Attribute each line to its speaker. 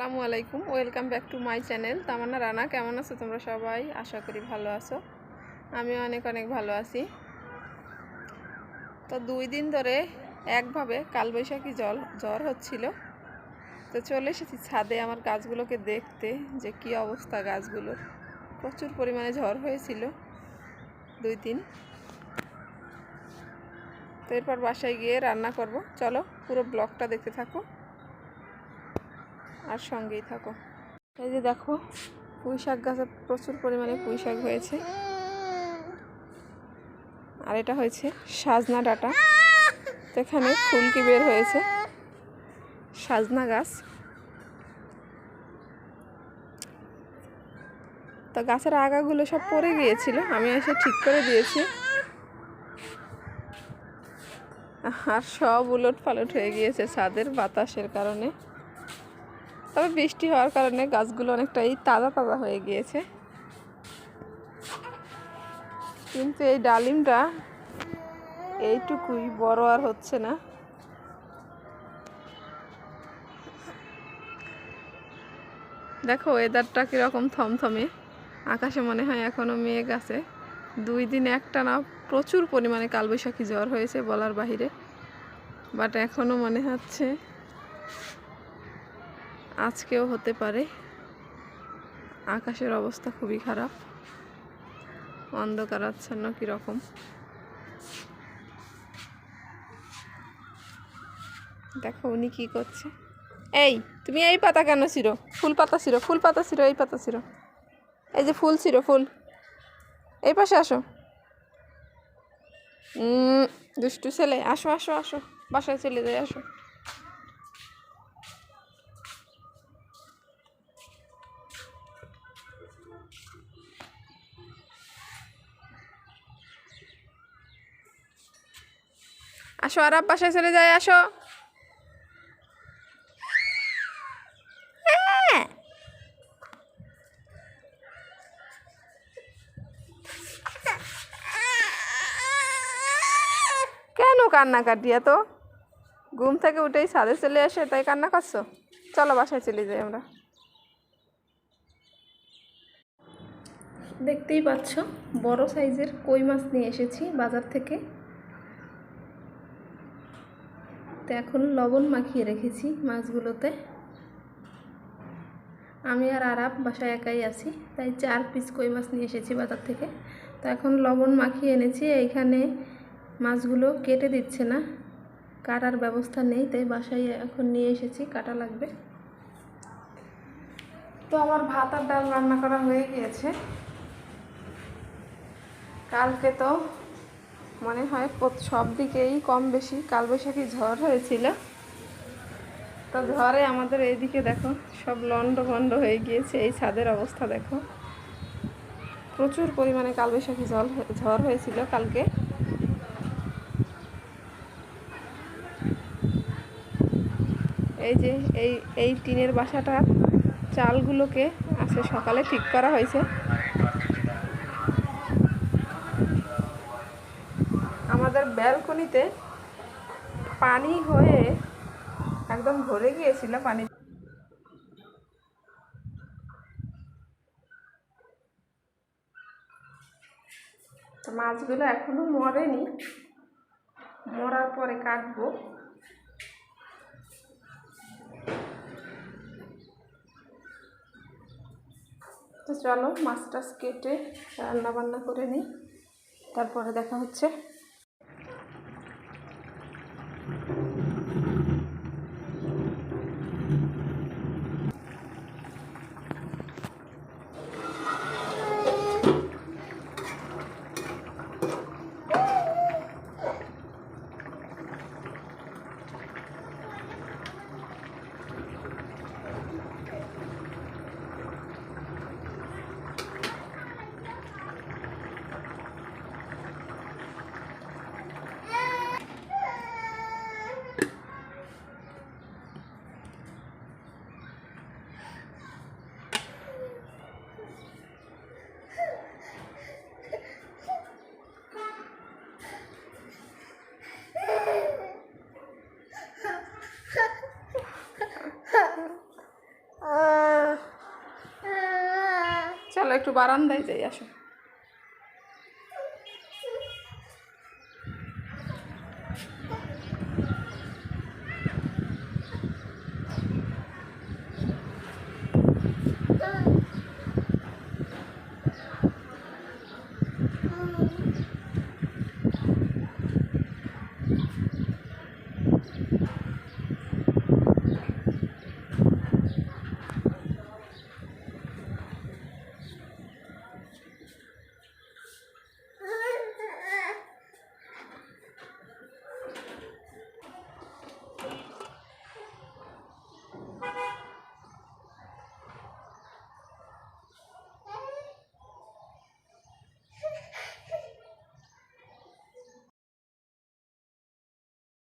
Speaker 1: আসসালামু আলাইকুম, welcome back to my channel Tamanna Rana. কেমন আছো তোমরা সবাই? আশা করি ভালো আছো। আমি অনেক ভালো আছি। তো 2 দিন ধরে একভাবে কালবৈশাখী জ্বর হচ্ছিল। তো চলে এসেছি ছাদে আমার গাছগুলোকে দেখতে যে কি অবস্থা গাছগুলোর। প্রচুর পরিমাণে ঝড় হয়েছিল 2 দিন। তো এরপর বাসায় গিয়ে রান্না করব। চলো পুরো ব্লগটা দেখতে থাকো আর সঙ্গেই থাকো। এই যে দেখো, পুঁই শাক গাছে প্রচুর পরিমাণে পুঁই শাক হয়েছে। আর এটা হয়েছে সাজনা ডাঁটা। তো এখানে ফুলকি বের হয়েছে সাজনা গাছ। তো গাছের আগাগুলো সব পড়ে গিয়েছিল, আমি এসে ঠিক করে দিয়েছি। আর সব উলট পালট হয়ে গিয়েছে ছাদের বাতাসের কারণে। তবে বৃষ্টি হওয়ার কারণে গাছগুলো অনেকটাই তাজা তাজা হয়ে গিয়েছে। কিন্তু এই ডালিমটা এইটুকুই, বড় আর হচ্ছে না। দেখো ওয়েদারটা কীরকম থমথমে, আকাশে মনে হয় এখনও মেঘ আছে। 2 দিন একটানা প্রচুর পরিমাণে কালবৈশাখী ঝড় হয়েছে বলার বাহিরে। বাট এখনও মনে হচ্ছে আজকেও হতে পারে। আকাশের অবস্থা খুবই খারাপ, অন্ধকারাচ্ছন্ন কীরকম। দেখো উনি কি করছে। এই তুমি এই পাতা কেন ছিড়ো? ফুল পাতা ছিড়ো, ফুল পাতা ছিড়ো, এই পাতা ছিড়ো। এই যে ফুল ছিড়ো, ফুল। এই পাশে আসো। দুষ্টু ছেলে, আসো আসো আসো, বাসায় চলে যাই, আসো। আসো আর বাসায় চলে যায়, আসো। কেন কান্নাকাটি এত? ঘুম থেকে উঠেই ছাদে চলে আসে তাই কান্না করছো? চলো বাসায় চলে যাই আমরা। দেখতেই পাচ্ছ বড় সাইজের কই মাছ নিয়ে এসেছি বাজার থেকে। তো এখন লবণ মাখিয়ে রেখেছি মাছগুলোতে। আমি আর আরাপ বাসায় একাই আছি, তাই 4 পিস কই মাছ নিয়ে এসেছি বাজার থেকে। তো এখন লবণ মাখিয়ে এনেছি। এইখানে মাছগুলো কেটে দিচ্ছে না, কাটার ব্যবস্থা নেই, তাই বাসায় এখন নিয়ে এসেছি, কাটা লাগবে। তো আমার ভাত আর ডাল রান্না করা হয়ে গিয়েছে। কালকে তো মনে হয় সব দিকেই কম বেশি কালবৈশাখী ঝড় হয়েছিল। তো ঝড়ে আমাদের এইদিকে দেখো সব লন্ডভন্ড হয়ে গিয়েছে। এই ছাদের অবস্থা দেখো, প্রচুর পরিমাণে কালবৈশাখী ঝড় হয়েছিল কালকে। এই যে এই টিনের বাসাটার চালগুলোকে আজকে সকালে ঠিক করা হয়েছে। আমাদের ব্যালকনিতে পানি হয়ে একদম ভরে গিয়েছিল পানি। তো মাছগুলো এখনো মরেনি, মরার পরে কাটবো। তো চলো মাছ টাছ কেটে রান্না বান্না করে নিই, তারপরে দেখা হচ্ছে। চলো একটু বারান্দায় যাই, আসো।